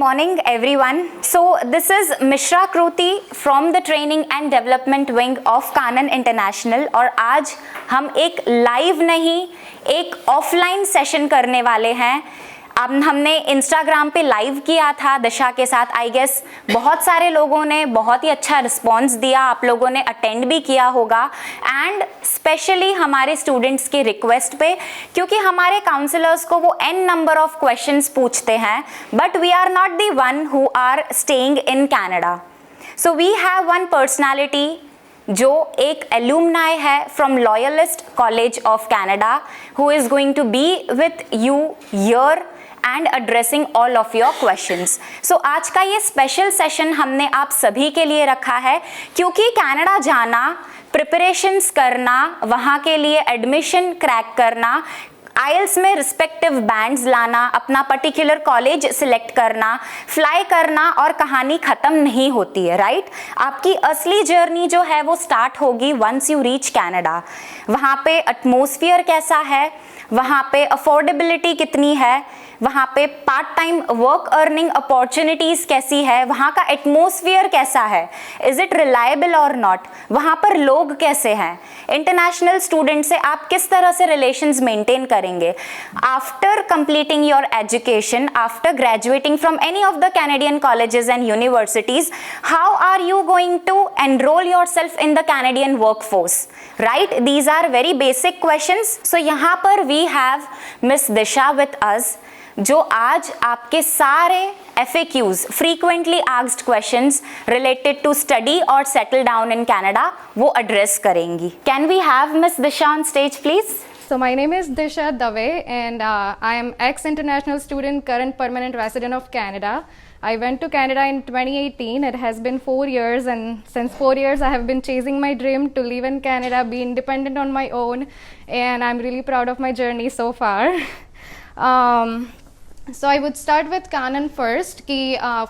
Morning everyone. So this is Mishra Kruti from the Training and Development Wing of Kanan International और आज हम एक live नहीं एक ऑफलाइन सेशन करने वाले हैं। अब हमने इंस्टाग्राम पे लाइव किया था दिशा के साथ। आई गेस बहुत सारे लोगों ने बहुत ही अच्छा रिस्पॉन्स दिया, आप लोगों ने अटेंड भी किया होगा एंड स्पेशली हमारे स्टूडेंट्स की रिक्वेस्ट पे, क्योंकि हमारे काउंसलर्स को वो n नंबर ऑफ क्वेश्चंस पूछते हैं but we are not the one who are staying in Canada. So we have one personality जो एक एल्यूमनाई है from Loyalist College of Canada who is going to be with you here and addressing all of your questions. So आज का ये special session हमने आप सभी के लिए रखा है क्योंकि कनाडा जाना, प्रिपरेशंस करना, वहाँ के लिए एडमिशन क्रैक करना, आइल्स में रिस्पेक्टिव बैंड्स लाना, अपना पर्टिकुलर कॉलेज सिलेक्ट करना, फ्लाई करना और कहानी ख़त्म नहीं होती है, राइट? आपकी असली जर्नी जो है वो स्टार्ट होगी वंस यू रीच कनाडा। वहाँ पे एटमॉस्फेयर कैसा है, वहाँ पे अफोर्डेबिलिटी कितनी है, वहाँ पे part time work earning opportunities कैसी है, वहाँ का एटमॉस्फेयर कैसा है, इज़ इट रिलायबल और नॉट, वहाँ पर लोग कैसे हैं, इंटरनेशनल स्टूडेंट से आप किस तरह से रिलेशंस मेंटेन करेंगे। After completing your education, after graduating from any of the Canadian colleges and universities, how are you going to enroll yourself in the Canadian work force, right? These are very basic questions. So यहाँ पर we have miss Disha with us जो आज आपके सारे FAQs frequently asked questions related to study or settle down in Canada वो address करेंगी। Can we have Miss Disha on stage please? So my name is Disha Dave and I am ex-international student, current permanent resident of Canada. I went to Canada in 2018. It has been 4 years and since 4 years I have been chasing my dream to live in Canada, be independent on my own, and I'm really proud of my journey so far. So I would start with Kanan first. Ki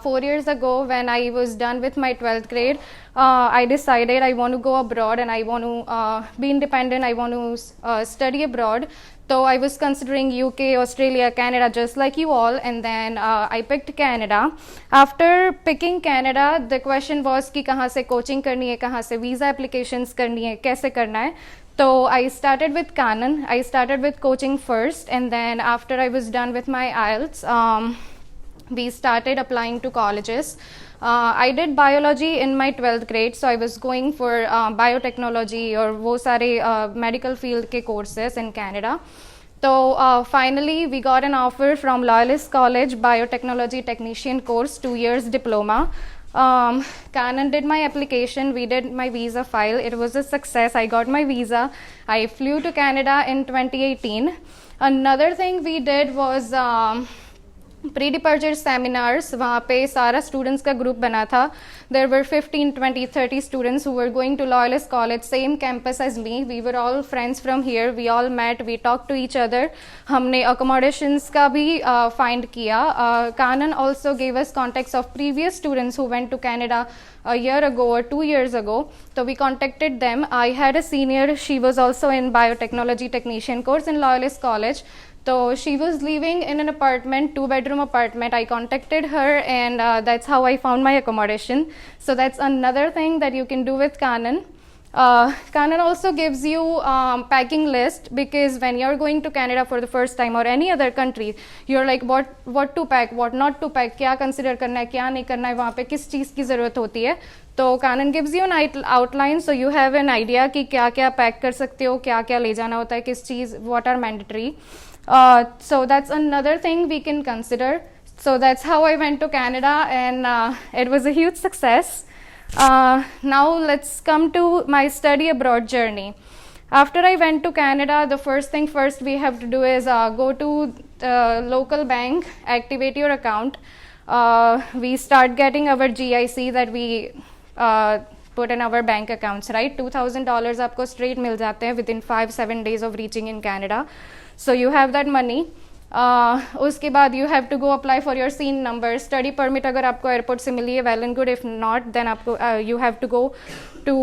4 years ago when I was done with my 12th grade, I decided I want to go abroad and I want to be independent. I want to study abroad. So I was considering UK, Australia, Canada, just like you all, and then I picked Canada. After picking Canada, the question was कि कहाँ से coaching करनी है, कहाँ से visa applications करनी है, कैसे करना है. So I started with Kanan. I started with coaching first, and then after I was done with my IELTS, we started applying to colleges. I did biology in my 12th grade, so I was going for biotechnology और वो सारे medical field के courses in Canada. So finally we got an offer from Loyalist College, biotechnology technician course, 2 years diploma. Kanan did my application, we did my visa file, it was a success, I got my visa, I flew to Canada in 2018. Another thing we did was pre-departure seminars. वहाँ पे सारा students का group बना था. There were 15, 20, 30 students who were going to Loyalist College, same campus as me. We were all friends from here. We all met. We talked to each other. हमने accommodations का भी find किया. Kanan also gave us contacts of previous students who went to Canada a year ago or 2 years ago. So we contacted them. I had a senior. She was also in biotechnology technician course in Loyalist College. So she was living in an apartment, 2-bedroom apartment. I contacted her and that's how I found my accommodation. So that's another thing that you can do with Kanan. Kanan also gives you packing list because when you're going to Canada for the first time or any other country, you're like what to pack, what not to pack, क्या consider करना है, क्या नहीं करना है, वहाँ पे किस चीज़ की ज़रूरत होती है. तो Kanan gives you an outline so you have an idea कि क्या क्या pack कर सकते हो, क्या क्या ले जाना होता है, किस चीज़, what are mandatory. So that's another thing we can consider. So that's how I went to Canada and it was a huge success. Now let's come to my study abroad journey. After I went to Canada, the first thing first we have to do is go to the local bank, activate your account. We start getting our GIC that we put in our bank accounts, right? $2,000 आपको straight मिल जाते हैं within 5-7 days of reaching in Canada. So you have that money. उसके बाद you have to go apply for your SIN number. Study permit अगर आपको airport से मिली है well and good. If not, then आपको you have to go to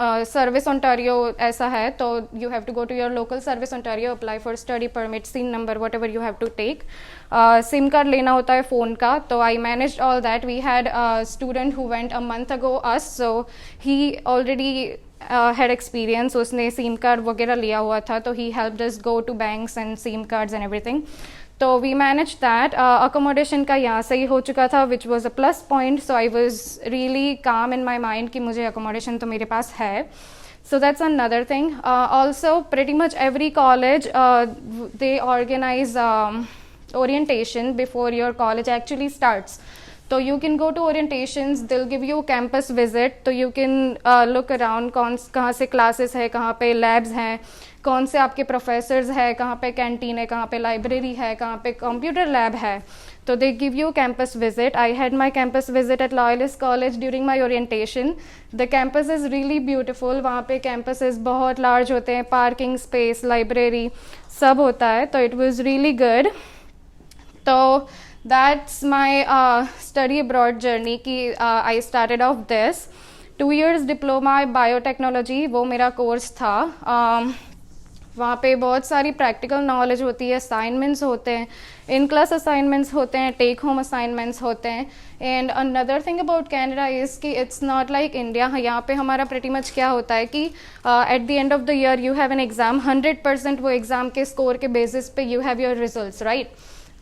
service Ontario ऐसा है, तो you have to go to your local service Ontario, apply for study permit, SIN number, whatever you have to take. SIM card लेना होता है phone का, तो I manage all that. We had student who went a month ago us, so he already had experience. उसने SIM card वगैरह लिया हुआ था, तो he helped us go to banks and SIM cards and everything. तो we managed that. Accommodation का यहाँ से ही हो चुका था, which was a plus point. So I was really calm in my mind कि मुझे accommodation तो मेरे पास है. So that's another thing. Also, pretty much every college they organize orientation before your college actually starts. So you can go to orientations, they'll give you campus visit, तो you can look around कहाँ से classes है, कहाँ पे labs हैं, कौन से आपके professors है, कहाँ पे canteen है, कहाँ पे library है, कहाँ पे computer lab है. तो they give you campus visit. I had my campus visit at Loyalist College during my orientation. The campus is really beautiful. वहाँ पे campuses बहुत large होते हैं, parking space, library सब होता है, तो it was really good. तो that's my study abroad journey कि I started off this 2 years diploma biotechnology, वो मेरा कोर्स था. वहाँ पे बहुत सारी प्रैक्टिकल नॉलेज होती है, असाइनमेंट्स होते हैं, इन क्लास असाइनमेंट्स होते हैं, टेक होम असाइनमेंट्स होते हैं. And another thing about Canada is कि इट्स नॉट लाइक इंडिया. यहाँ पे हमारा प्रेटी मच क्या होता है कि eight the end of the year you have an exam, 100% वो एग्ज़ाम के स्कोर के बेसिस पे you have your results, right.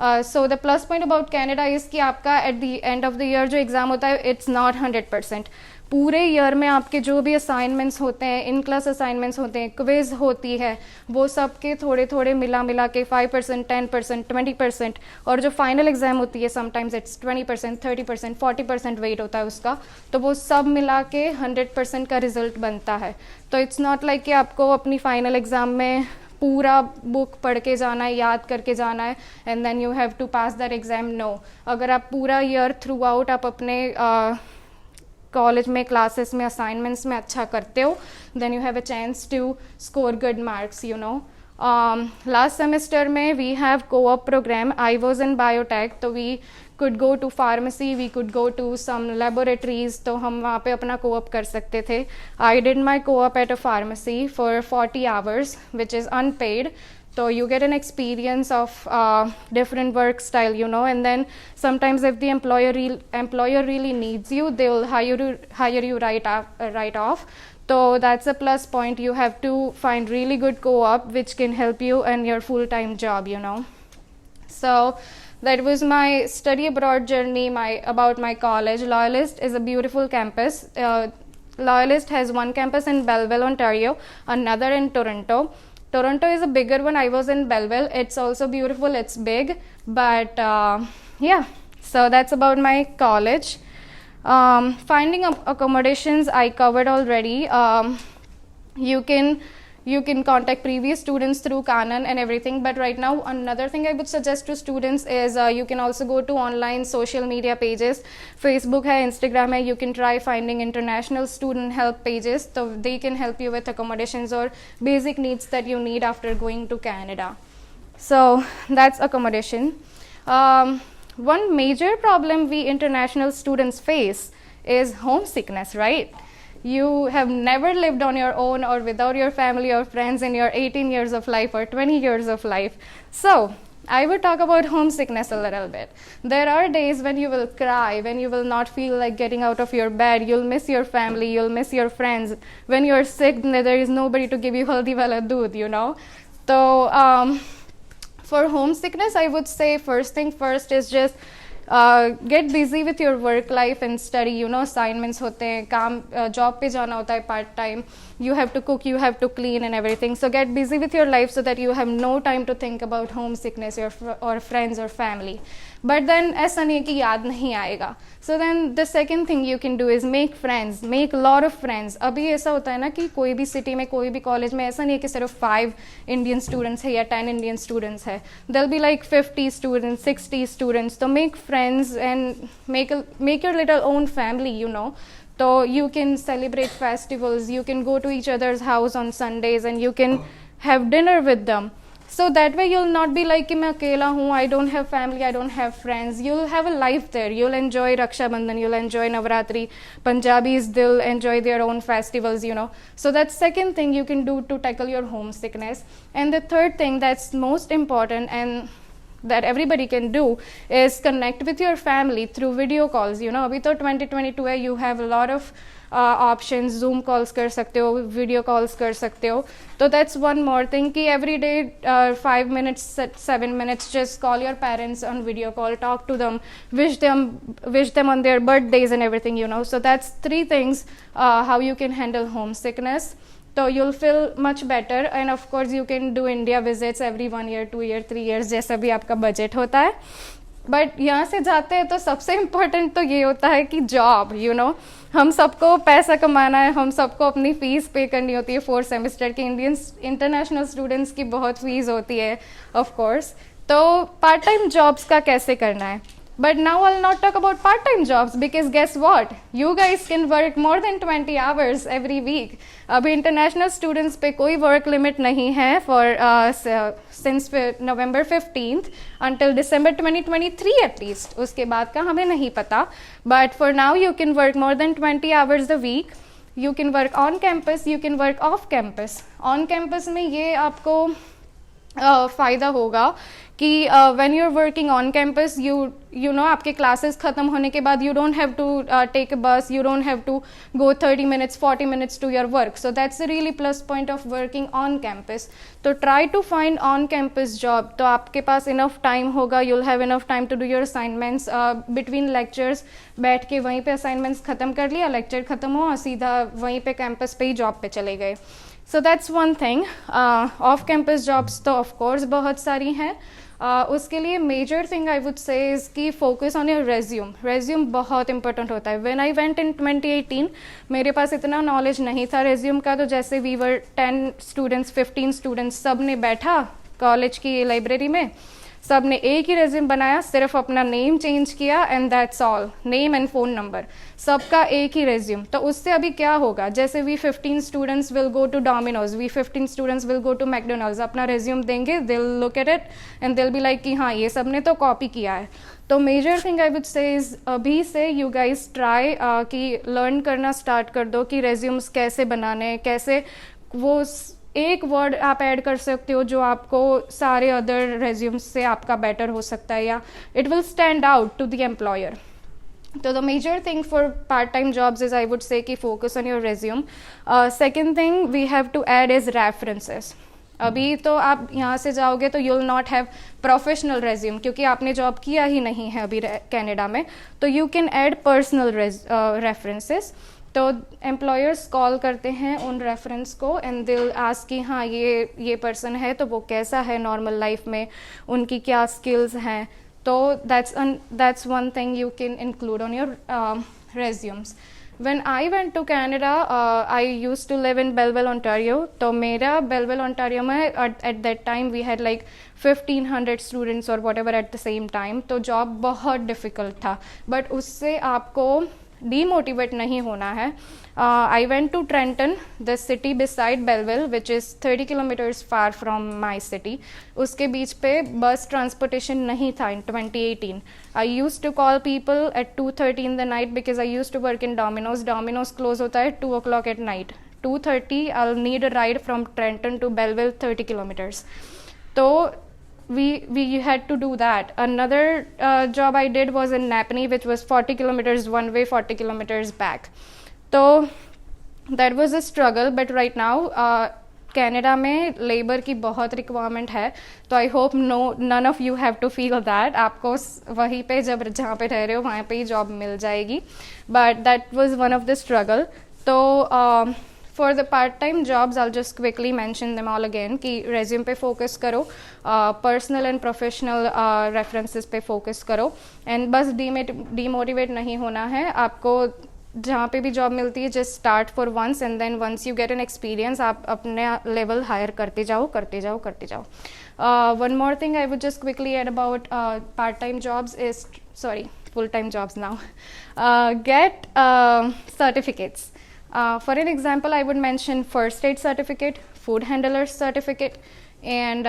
So the plus point about Canada is कि आपका eight the end of the year जो exam होता है it's not 100%. पूरे ईयर में आपके जो भी असाइनमेंट्स होते हैं, इन क्लास असाइनमेंट्स होते हैं, क्विज होती है, वो सब के थोड़े थोड़े मिला के 5%, 10%, 20%, और जो फाइनल एग्ज़ाम होती है समटाइम्स इट्स 20%, 30%, 40% वेट होता है उसका, तो वो सब मिला के 100% का रिजल्ट बनता है. तो इट्स नॉट लाइक कि आपको अपनी फाइनल एग्ज़ाम में पूरा बुक पढ़ के जाना है, याद करके जाना है, and then you have to pass that exam. No, अगर आप पूरा ईयर थ्रू आउट आप अपने कॉलेज में, क्लासेस में, असाइनमेंट्स में अच्छा करते हो, then you have a chance to score good marks, you know. Last semester में we have co-op program. I was in biotech, तो we could go to pharmacy, we could go to some laboratories, तो हम वहाँ पे अपना co-op कर सकते थे. I did my co-op at a pharmacy for 40 hours, which is unpaid. So you get an experience of different work style, you know, and then sometimes if the employer really needs you, they will hire you right off. So that's a plus point. You have to find really good co-op which can help you in your full-time job, you know. So that was my study abroad journey, about my college. Loyalist is a beautiful campus. Loyalist has one campus in Belleville, Ontario, another in Toronto. Toronto is a bigger one. I was in Belleville. It's also beautiful. It's big, but yeah. So that's about my college. Finding accommodations I covered already. You can contact previous students through Canon and everything, but right now another thing I would suggest to students is you can also go to online social media pages. Facebook hai, Instagram hai. You can try finding international student help pages, so they can help you with accommodations or basic needs that you need after going to Canada. So that's accommodation. One major problem we international students face is homesickness, right? You have never lived on your own or without your family or friends in your 18 years of life or 20 years of life. So I would talk about homesickness a little bit. There are days when you will cry, when you will not feel like getting out of your bed. You'll miss your family, you'll miss your friends. When you're sick, there is nobody to give you haldi wala doodh, you know. So for homesickness, I would say first thing first is just get busy with your work life and study, you know. Assignments होते हैं, काम job पे जाना होता है part time, you have to cook, you have to clean and everything. So get busy with your life so that you have no time to think about homesickness or friends or family. But then ऐसा नहीं है कि याद नहीं आएगा. So then the second thing you can do is make friends, make a lot of friends. अभी ऐसा होता है ना कि कोई भी city में, कोई भी college में ऐसा नहीं है कि सिर्फ 5 Indian students है या 10 Indian students है. There'll be like 50 students, 60 students. So make friends and make your little own family, you know. So you can celebrate festivals, you can go to each other's house on Sundays and you can have dinner with them. So that way you'll not be like कि मैं अकेला हूँ, I don't have family, I don't have friends. You'll have a life there. You'll enjoy Raksha Bandhan, you'll enjoy Navratri. Punjabis, they'll enjoy their own festivals, you know. So that's second thing you can do to tackle your homesickness. And the third thing that's most important and that everybody can do is connect with your family through video calls. You know, अभी तो 2022 है, you have a lot of options, zoom calls कर सकते हो, video calls कर सकते हो. तो दैट्स वन मोर थिंग कि every day 5 minutes 7 minutes just call your parents on video call, talk to them, wish them on their birthdays and everything, you know. So that's 3 things how you can handle homesickness. So you'll feel much better, and of course you can do India visits every 1 year, 2 year, 3 years जैसा भी आपका budget होता है. But यहाँ से जाते हैं तो सबसे इम्पोर्टेंट तो ये होता है कि जॉब, यू नो, हम सबको पैसा कमाना है, हम सबको अपनी फ़ीस पे करनी होती है 4 सेमेस्टर की. इंटरनेशनल स्टूडेंट्स की बहुत फ़ीस होती है ऑफ कोर्स. तो पार्ट टाइम जॉब्स का कैसे करना है. But now I'll not talk about part-time jobs because guess what? You guys can work more than 20 hours every week. अभी international students पे कोई work limit नहीं है for since November 15th until December 2023 at least. उसके बाद का हमें नहीं पता. But for now you can work more than 20 hours a week. You can work on campus, you can work off campus. On campus में ये आपको फ़ायदा होगा कि when you are working on campus you know आपके classes ख़त्म होने के बाद you don't have to take a bus, you don't have to go 30 minutes 40 minutes to your work. So that's a really plus point of working on campus. तो try to find on campus job. तो आपके पास enough time होगा, you'll have enough time to do your assignments between lectures. बैठ के वहीं पे assignments ख़त्म कर लिया, लेक्चर ख़त्म हुआ, सीधा वहीं पे कैंपस पे ही जॉब पे चले गए. So that's one thing. Off campus jobs तो ऑफ कोर्स बहुत सारी हैं. उसके लिए major thing I would say is कि फोकस ऑन योर रेज्यूम बहुत इंपॉर्टेंट होता है. व्हेन आई वेंट इन 2018 मेरे पास इतना नॉलेज नहीं था रेज्यूम का. तो जैसे वी वर 10 स्टूडेंट्स 15 स्टूडेंट्स, सब ने बैठा कॉलेज की लाइब्रेरी में, सब ने एक ही रेज्यूम बनाया, सिर्फ अपना नेम चेंज किया and that's all, name and phone number, सबका एक ही रेज्यूम. तो उससे अभी क्या होगा, जैसे we 15 students will go to Domino's, we 15 students will go to McDonald's, अपना रेज्यूम देंगे, they will look at it and they will be like कि हाँ ये सब ने तो कॉपी किया है. तो major thing I would say is अभी से यू गाइज ट्राई कि लर्न करना स्टार्ट कर दो कि रेज्यूम्स कैसे बनाने, कैसे वो एक वर्ड आप ऐड कर सकते हो जो आपको सारे अदर रेज्यूम्स से आपका बेटर हो सकता है, या it will stand out to the employer. तो the major thing for part time jobs is I would say कि focus on your resume. Second thing we have to add is references. अभी तो आप यहाँ से जाओगे तो you'll not have professional resume क्योंकि आपने जॉब किया ही नहीं है अभी कनाडा में. तो you can add personal references. तो एम्प्लॉयर्स कॉल करते हैं उन रेफरेंस को एंड दे विल आस्क कि हाँ ये पर्सन है तो वो कैसा है नॉर्मल लाइफ में, उनकी क्या स्किल्स हैं. तो that's one thing you can include on your resumes. When I went to Canada, I used to live in Belleville, Ontario. तो मेरा Belleville, Ontario में at that time we had like 1500 students or whatever at the same time. तो job बहुत difficult था, but उससे आपको demotivate नहीं होना है. I went to Trenton, the city beside Belleville, which is 30 kilometers far from my city. उसके बीच पे बस ट्रांसपोर्टेशन नहीं था in 2018. I used to call people at 2:30 in the night because I used to work in Domino's. Domino's close होता है 2 o'clock at night. 2:30 I'll need a ride from Trenton to Belleville 30 kilometers. तो we had to do that. Another job I did was in Napanee, which was 40 kilometers one way, 40 kilometers back. तो that was a struggle, but right now Canada में labour की बहुत requirement है. तो I hope none of you have to feel that. आपको वहीं पे जहाँ पे रह रहे हो वहाँ पे ही जॉब मिल जाएगी, but that was one of the struggle. तो for the part time jobs I just quickly mention them all again कि रेज्यूम पे फोकस करो, पर्सनल एंड प्रोफेशनल रेफरेंसेस पे फोकस करो, एंड बस डीमोटिवेट नहीं होना है. आपको जहाँ पे भी जॉब मिलती है just start for once and then once you get an experience आप अपने लेवल हायर करते जाओ. One more thing I would just quickly add about part time jobs is full time jobs now. Get certificates. For an example, I would mention first aid certificate, food handler certificate, and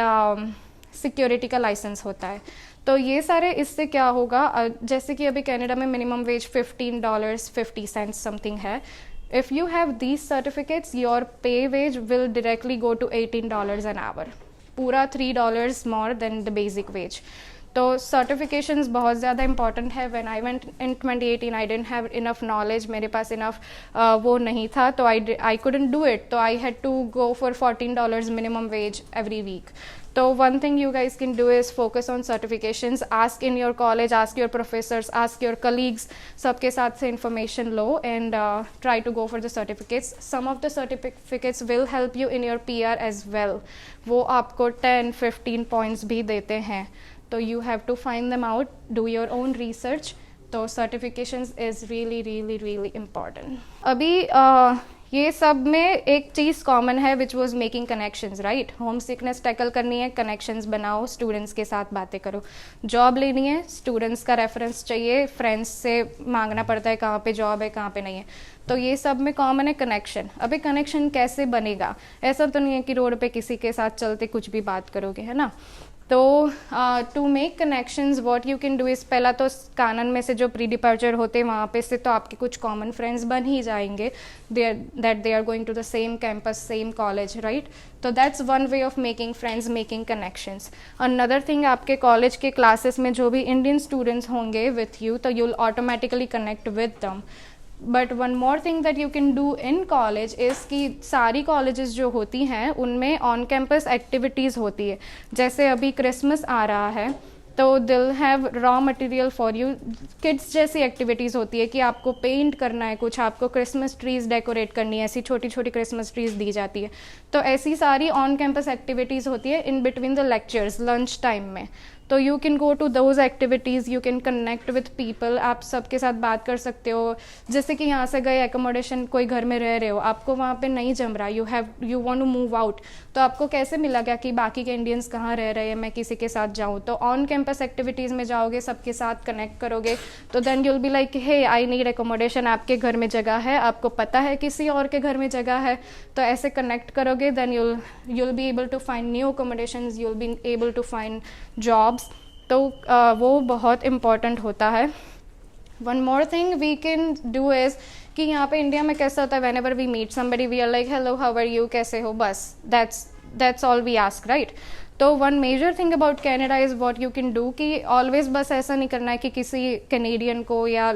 security का licence होता है। तो ये सारे, इससे क्या होगा, जैसे कि अभी कनाडा में मिनिमम वेज $15.50 समथिंग है। If you have these certificates, your pay wage will directly go to $18 an hour, पूरा $3 more than the basic wage. तो सर्टिफिकेशंस बहुत ज़्यादा इंपॉर्टेंट है। When I went in 2018 I didn't have enough knowledge, मेरे पास enough वो नहीं था, तो आई कुडंट डू इट, तो I had to go for $14 minimum wage every week. तो one thing you guys can do is focus on certifications, ask in your college, ask your professors, ask your colleagues, सबके साथ से information low and try to go for the certificates. Some of the certificates will help you in your PR as well. वो आपको 10-15 points भी देते हैं, तो you have to find them out, do your own research. तो certifications is really really really important. अभी ये सब में एक चीज़ कॉमन है which was making connections, right. Home sickness tackle करनी है, कनेक्शंस बनाओ, स्टूडेंट्स के साथ बातें करो। जॉब लेनी है, स्टूडेंट्स का रेफरेंस चाहिए, फ्रेंड्स से मांगना पड़ता है कहाँ पे जॉब है कहाँ पे नहीं है। तो ये सब में कॉमन है कनेक्शन। अभी कनेक्शन कैसे बनेगा, ऐसा तो नहीं है कि रोड पे किसी के साथ चलते कुछ भी बात करोगे, है ना। तो to make connections what you can do is, पहला तो कानन में से जो प्री डिपार्चर होते हैं वहाँ पे से तो आपके कुछ कॉमन फ्रेंड्स बन ही जाएंगे, they are going to the same campus, same college, right. तो that's one way of making friends, making connections. Another thing, आपके कॉलेज के क्लासेस में जो भी इंडियन स्टूडेंट्स होंगे विथ यू, तो you will automatically connect with them. But one more thing that you can do in college is कि सारी colleges जो होती हैं उनमें ऑन कैंपस एक्टिविटीज़ होती है। जैसे अभी क्रिसमस आ रहा है तो दिल have raw material for you, kids जैसी एक्टिविटीज़ होती है कि आपको पेंट करना है कुछ, आपको क्रिसमस ट्रीज़ डेकोरेट करनी है, ऐसी छोटी छोटी क्रिसमस ट्रीज़ दी जाती है। तो ऐसी सारी ऑन कैंपस एक्टिविटीज़ होती है in between the lectures, lunch time में। तो you can go to those activities, you can connect with people, आप सबके साथ बात कर सकते हो। जैसे कि यहाँ से गए एकोमोडेशन, कोई घर में रह रहे हो, आपको वहाँ पे नहीं जम रहा, you want to move out, तो आपको कैसे मिला क्या कि बाकी के इंडियंस कहाँ रह रहे हैं, मैं किसी के साथ जाऊँ। तो ऑन कैंपस एक्टिविटीज़ में जाओगे, सबके साथ कनेक्ट करोगे, तो then you'll be like hey I need accommodation, आपके घर में जगह है, आपको पता है किसी और के घर में जगह है, तो ऐसे कनेक्ट करोगे, then you'll be able to find new accommodations, you'll be able to find jobs. तो वो बहुत इम्पॉर्टेंट होता है। One more thing we can do is कि यहाँ पे इंडिया में कैसा होता है, whenever we meet somebody we are like hello how are you, कैसे हो, बस that's all we ask, right. तो one major thing about Canada is what you can do कि ऑलवेज बस ऐसा नहीं करना है कि किसी कैनेडियन को या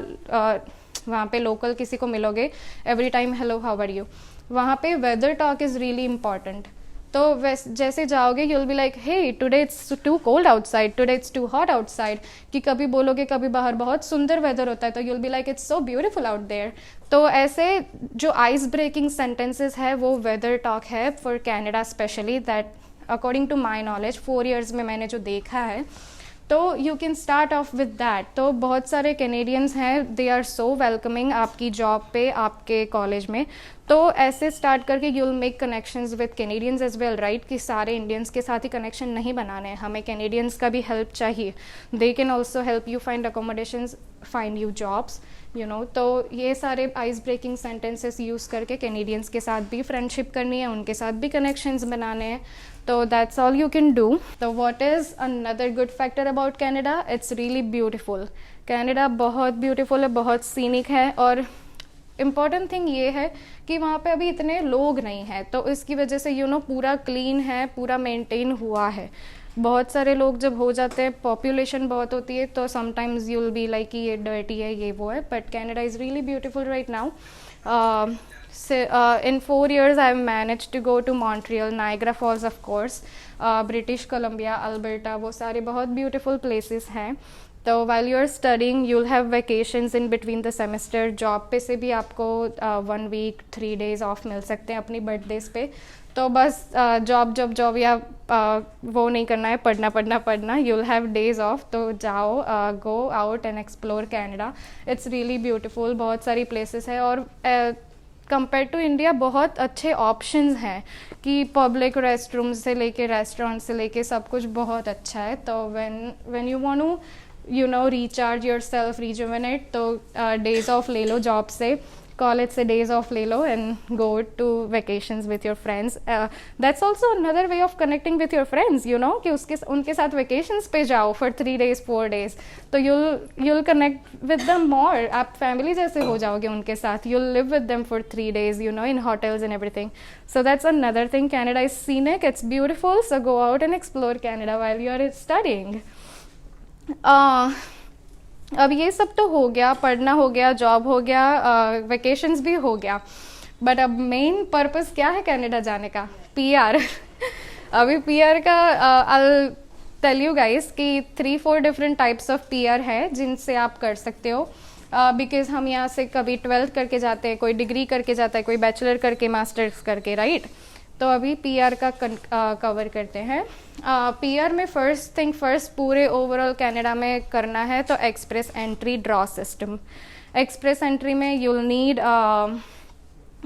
वहाँ पे लोकल किसी को मिलोगे every time hello how are you. वहाँ पे weather talk is really important. तो जैसे जाओगे you'll be like hey today it's too cold outside, today it's too hot outside, कि कभी बोलोगे कभी बाहर बहुत सुंदर वेदर होता है तो you'll be like it's so beautiful out there. तो ऐसे जो आइस ब्रेकिंग सेंटेंसेस है वो वेदर टॉक है for Canada specially, that according to my knowledge 4 years में मैंने जो देखा है। तो you can start off with that. तो बहुत सारे कैनेडियंस हैं, दे आर सो वेलकमिंग आपकी जॉब पे, आपके कॉलेज में। तो ऐसे स्टार्ट करके you will make connections with Canadians as well, right, कि सारे इंडियंस के साथ ही कनेक्शन नहीं बनाने हैं, हमें कैनेडियंस का भी हेल्प चाहिए। They can also help you find accommodations, find you jobs, you know. तो ये सारे आइस ब्रेकिंग सेंटेंसेस यूज़ करके कैनेडियंस के साथ भी फ्रेंडशिप करनी है, उनके साथ भी कनेक्शंस बनाने हैं। तो that's all you can do. तो what is another good factor about Canada, it's really beautiful. Canada बहुत ब्यूटीफुल है, बहुत सीनिक है, और इम्पॉर्टेंट थिंग ये है कि वहाँ पे अभी इतने लोग नहीं हैं, तो इसकी वजह से यू नो पूरा क्लीन है, पूरा मेंटेन हुआ है। बहुत सारे लोग जब हो जाते हैं, पॉपुलेशन बहुत होती है, तो sometimes you will be like कि ये डर्टी है, ये वो है, but Canada is really beautiful right now. In 4 years I have managed to go to Montreal, Niagara Falls of course, British Columbia, Alberta, वो सारे बहुत beautiful places हैं। तो while you are studying you'll have vacations in between the semester, job पे से भी आपको 1 week 3 days of मिल सकते हैं अपनी बर्थडेज पे। तो बस जॉब या वो नहीं करना है, पढ़ना, you'll have days off, तो जाओ, go out and explore Canada, it's really beautiful, बहुत सारी places है, और कंपेयर टू इंडिया बहुत अच्छे ऑप्शंस हैं कि पब्लिक रेस्ट से लेके रेस्टोरेंट से लेके सब कुछ बहुत अच्छा है। तो when you want to you know recharge yourself, rejuvenate, तो डेज ऑफ ले लो जॉब से, call it say days off ले लो and go to vacations with your friends. That's also another way of connecting with your friends, you know, कि उनके साथ vacations पे जाओ for 3 days 4 days, तो you'll connect with them more. आप family जैसे हो जाओगे उनके साथ. You'll live with them for 3 days, you know, in hotels and everything. So that's another thing. Canada is scenic, it's beautiful, so go out and explore Canada while you're studying. अब ये सब तो हो गया, पढ़ना हो गया, जॉब हो गया, वेकेशंस भी हो गया, बट अब मेन पर्पस क्या है कनाडा जाने का? पीआर. अभी पीआर का आई टेल यू गाइस कि 3-4 डिफरेंट टाइप्स ऑफ पीआर है जिनसे आप कर सकते हो. बिकॉज हम यहाँ से कभी 12th करके जाते हैं, कोई डिग्री करके जाता है, कोई बैचलर करके, मास्टर्स करके, राइट? तो अभी पीआर का कवर करते हैं. पीआर में फर्स्ट थिंग फर्स्ट पूरे ओवरऑल कनाडा में करना है तो express entry draw system. Express entry में यूल नीड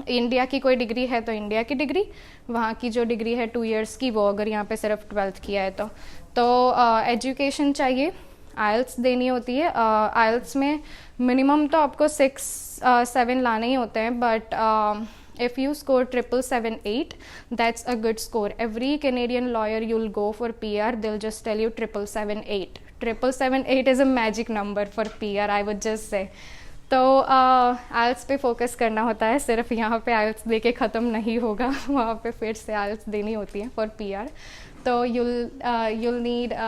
इंडिया की कोई डिग्री है तो इंडिया की डिग्री, वहाँ की जो डिग्री है 2 years की, वो अगर यहाँ पे सिर्फ 12th किया है तो एजुकेशन चाहिए. आइल्स देनी होती है. आइल्स में मिनिमम तो आपको 6-7 लाने ही होते हैं, but if you score 777-8, that's a good score. Every Canadian lawyer you'll go for PR, they'll just tell you 777-8. 777-8 is a magic number for PR, I would just say. तो आइल्स पे फोकस करना होता है. सिर्फ यहाँ पे आइल्स दे के ख़त्म नहीं होगा, वहाँ पे फिर से आइल्स देनी होती है फॉर PR. तो you'll need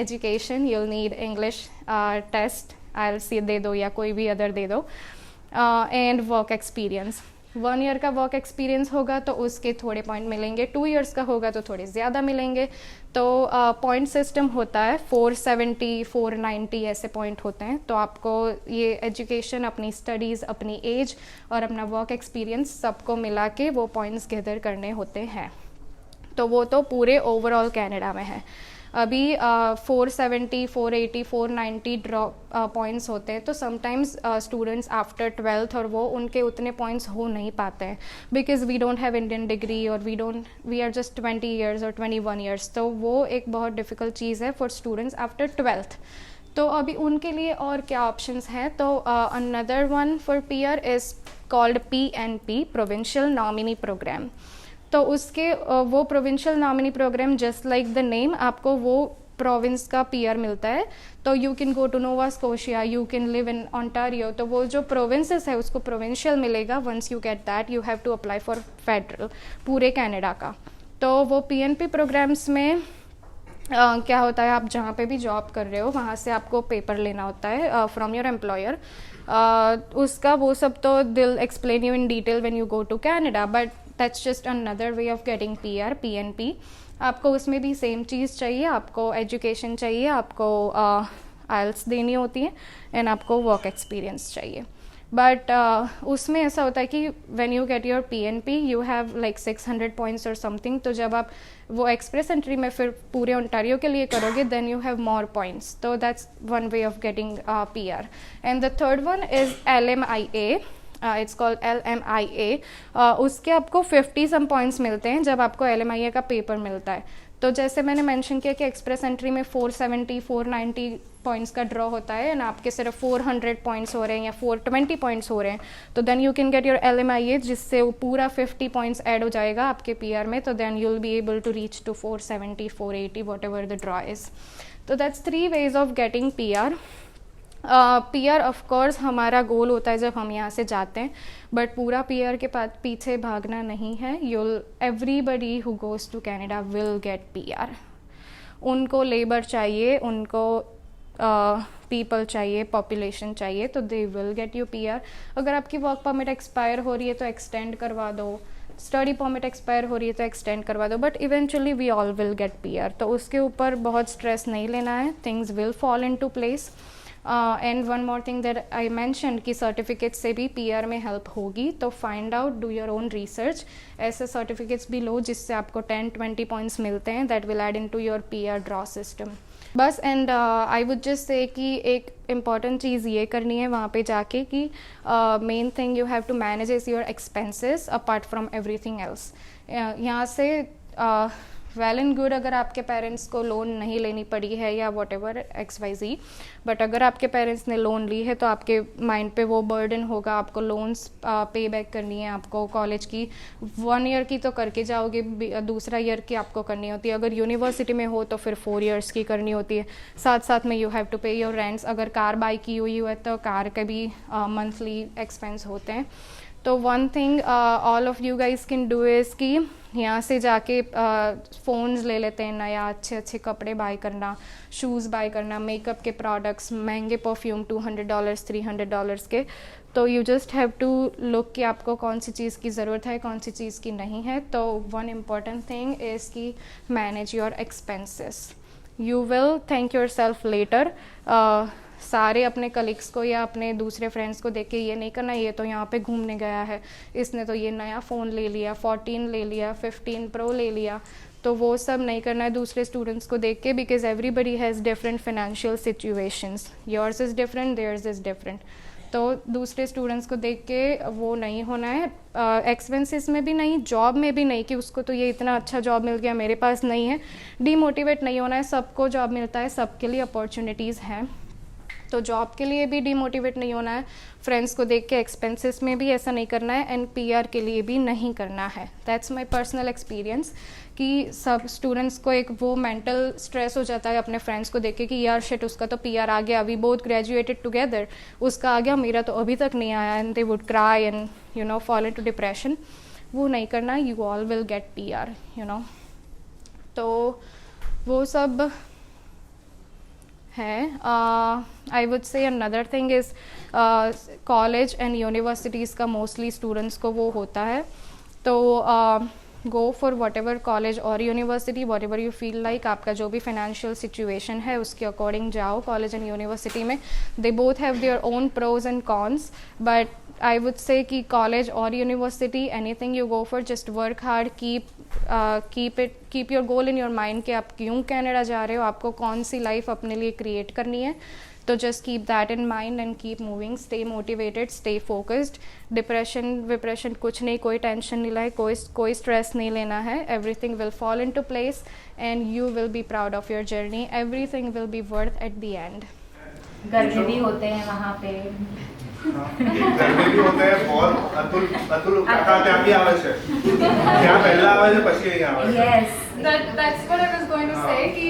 education, you'll need English test, आइल्स दे दो या कोई भी अदर दे दो, and work experience. 1 year का वर्क एक्सपीरियंस होगा तो उसके थोड़े पॉइंट मिलेंगे. 2 years का होगा तो थोड़े ज़्यादा मिलेंगे. तो पॉइंट सिस्टम होता है 470, 490 ऐसे पॉइंट होते हैं. तो आपको ये एजुकेशन, अपनी स्टडीज़, अपनी एज और अपना वर्क एक्सपीरियंस सबको मिला के वो पॉइंट्स गैदर करने होते हैं. तो वो तो पूरे ओवरऑल कनाडा में है. अभी 470, 480, 490 ड्रॉप पॉइंट्स होते हैं. तो समटाइम्स स्टूडेंट्स आफ्टर 12th और वो उनके उतने पॉइंट्स हो नहीं पाते हैं because we don't have Indian degree और वी आर जस्ट 20 years और 21 years. तो वो एक बहुत डिफ़िकल्ट चीज़ है फॉर स्टूडेंट्स आफ्टर 12th. तो अभी उनके लिए और क्या ऑप्शंस हैं? तो another one for PR is called PNP, provincial nominee program. तो उसके वो provincial nominee program, just like the name, आपको वो प्रोविंस का पीआर मिलता है. तो you can go to Nova Scotia, you can live in Ontario. तो वो जो प्रोविंसेस है उसको प्रोविंशियल मिलेगा. Once you get that you have to apply for federal, पूरे कनाडा का. तो वो PNP प्रोग्राम्स में क्या होता है, आप जहाँ पे भी जॉब कर रहे हो वहाँ से आपको पेपर लेना होता है फ्रॉम योर एम्प्लॉयर. उसका वो सब तो दिल explain you in detail when you go to Canada, but that's just another way of getting PR, PNP. आपको उसमें भी सेम चीज़ चाहिए. आपको एजुकेशन चाहिए, आपको आइल्स देनी होती है, एंड आपको वर्क एक्सपीरियंस चाहिए. बट उसमें ऐसा होता है कि when you get your PNP you have like 600 points और समथिंग. तो जब आप वो एक्सप्रेस एंट्री में फिर पूरे ओंटारियो के लिए करोगे then you have more points. तो that's one way of getting PR. And the third one is LMIA. It's called LMIA. उसके आपको 50 सम पॉइंट्स मिलते हैं जब आपको LMIA का पेपर मिलता है. तो जैसे मैंने मेंशन किया कि एक्सप्रेस एंट्री में 470, 490 पॉइंट्स का ड्रॉ होता है एंड आपके सिर्फ 400 पॉइंट्स हो रहे हैं या 420 पॉइंट्स हो रहे हैं, तो then you can get your LMIA, जिससे वो पूरा 50 पॉइंट्स ऐड हो जाएगा आपके PR में. तो then you will be able to reach to 470, 480 whatever the draw is. तो that's 3 ways of getting PR. PR of course हमारा गोल होता है जब हम यहाँ से जाते हैं, बट पूरा PR के पीछे भागना नहीं है. Everybody who goes to Canada will get PR. उनको लेबर चाहिए, उनको पीपल चाहिए, पॉपुलेशन चाहिए, तो they will get you PR. अगर आपकी वर्क परमिट एक्सपायर हो रही है तो एक्सटेंड करवा दो, स्टडी परमिट एक्सपायर हो रही है तो एक्सटेंड करवा दो, but eventually we all will get PR. तो उसके ऊपर बहुत स्ट्रेस नहीं लेना है. Things will fall into place. And one more thing that I mention कि सर्टिफिकेट से भी PR में हेल्प होगी. तो find out, do your own research. ऐसे सर्टिफिकेट्स भी लो जिससे आपको 10-20 पॉइंट्स मिलते हैं. That will add into your PR draw system. बस. And I would just say कि एक इम्पॉर्टेंट चीज़ ये करनी है वहाँ पे जाके कि main thing you have to manage is your expenses apart from everything else. यहाँ से वेल एंड गुड अगर आपके पेरेंट्स को लोन नहीं लेनी पड़ी है या वॉट एवर XYZ, बट अगर आपके पेरेंट्स ने लोन ली है तो आपके माइंड पे वो बर्डन होगा, आपको लोन्स पे बैक करनी है, आपको कॉलेज की 1 ईयर की तो करके जाओगे, दूसरा ईयर की आपको करनी होती है, अगर यूनिवर्सिटी में हो तो फिर 4 इयर्स की करनी होती है, साथ साथ में यू हैव टू पे योर रेंट्स, अगर कार बाई की हुई है तो कार के भी मंथली एक्सपेंस होते हैं। तो one thing all of you guys can do is कि यहाँ से जाके फ़ोन्स ले लेते हैं नया, अच्छे अच्छे कपड़े बाय करना, शूज़ बाय करना, मेकअप के प्रोडक्ट्स, महंगे परफ्यूम $200 $300 के। तो you just have to look कि आपको कौन सी चीज़ की ज़रूरत है, कौन सी चीज़ की नहीं है। तो वन इम्पॉर्टेंट थिंग इज़ कि manage your expenses, you will thank yourself later. सारे अपने कलीग्स को या अपने दूसरे फ्रेंड्स को देख के ये नहीं करना, ये तो यहाँ पे घूमने गया है, इसने तो ये नया फ़ोन ले लिया, 14 ले लिया, 15 Pro ले लिया, तो वो सब नहीं करना है दूसरे स्टूडेंट्स को देख के, because everybody has different financial situations, yours is different, theirs is different. तो दूसरे स्टूडेंट्स को देख के वो नहीं होना है, एक्सपेंसेस में भी नहीं, जॉब में भी नहीं कि उसको तो ये इतना अच्छा जॉब मिल गया मेरे पास नहीं है, डीमोटिवेट नहीं होना है। सबको जॉब मिलता है, सबके लिए अपॉर्चुनिटीज़ हैं, तो जॉब के लिए भी डीमोटिवेट नहीं होना है, फ्रेंड्स को देख के एक्सपेंसेस में भी ऐसा नहीं करना है, एंड PR के लिए भी नहीं करना है। दैट्स माय पर्सनल एक्सपीरियंस कि सब स्टूडेंट्स को एक वो मेंटल स्ट्रेस हो जाता है अपने फ्रेंड्स को देख के कि यार शिट उसका तो PR आ गया, वी बोथ ग्रेजुएटेड टुगेदर, उसका आ गया, मेरा तो अभी तक नहीं आया, and they would cry and you know fall into depression. वो नहीं करना, you all will get PR, you know. तो वो सब है। I would say another thing is college and universities का मोस्टली स्टूडेंट्स को वो होता है, तो go for whatever college और university, whatever you feel like, आपका जो भी फाइनेंशियल सिचुएशन है उसके अकॉर्डिंग जाओ कॉलेज एंड यूनिवर्सिटी में। They both have their own pros and cons, but I would say कि कॉलेज और university, anything you go for, just work hard, keep your goal in your mind कि आप क्यों Canada जा रहे हो, आपको कौन सी लाइफ अपने लिए क्रिएट करनी है। तो just keep that in mind and keep moving, stay motivated, stay focused. Depression कुछ नहीं, कोई टेंशन नहीं लाए, कोई स्ट्रेस नहीं लेना है, everything will fall into place and you will be proud of your journey, everything will be worth at the end. गर्मी भी होते हैं वहाँ पे, गर्मी भी होते हैं बहुत। अतुल काका क्या की आवाज है, क्या पहला आवाज है પછી અહીં आवाज है। Yes, That's what I was going to say कि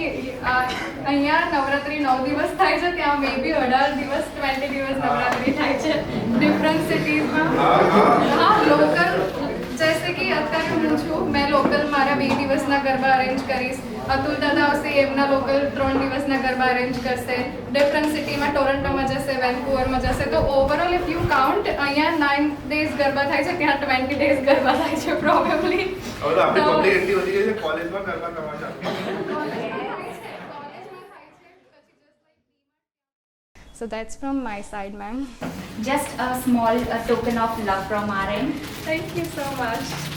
અહીંયા નવરાત્રી 9 દિવસ થાય છે, ત્યાં મે બી 18 દિવસ 20 દિવસ નવરાત્રી થાય છે ડિફરન્ટ સિટીઝમાં। હા, લોકલ जैसे कि અત્યારે હું છું, मैं લોકલ મારા 2 દિવસના ગરબા અરેન્જ કરીશ, અતુલ દાદા આવશે એમના લોકલ 3 દિવસના ગરબા અરેન્જ કરશે, ડિફરન્ટ સિટીમાં ટોરન્ટોમાં જશે, વેન્કુવરમાં જશે, તો ઓવરઓલ ઇફ યુ કાઉન્ટ અહીંયા 9 ડેઝ ગરબા થાય છે, ત્યાં 20 ડેઝ ગરબા થાય છે પ્રોબેબલી। હવે તો આપણી પબ્લિક એટલી વધી ગઈ છે, કોલેજમાં ગરબા કરવા ચાલુ। So that's from my side, ma'am. just a small token of love from our end. Thank you so much.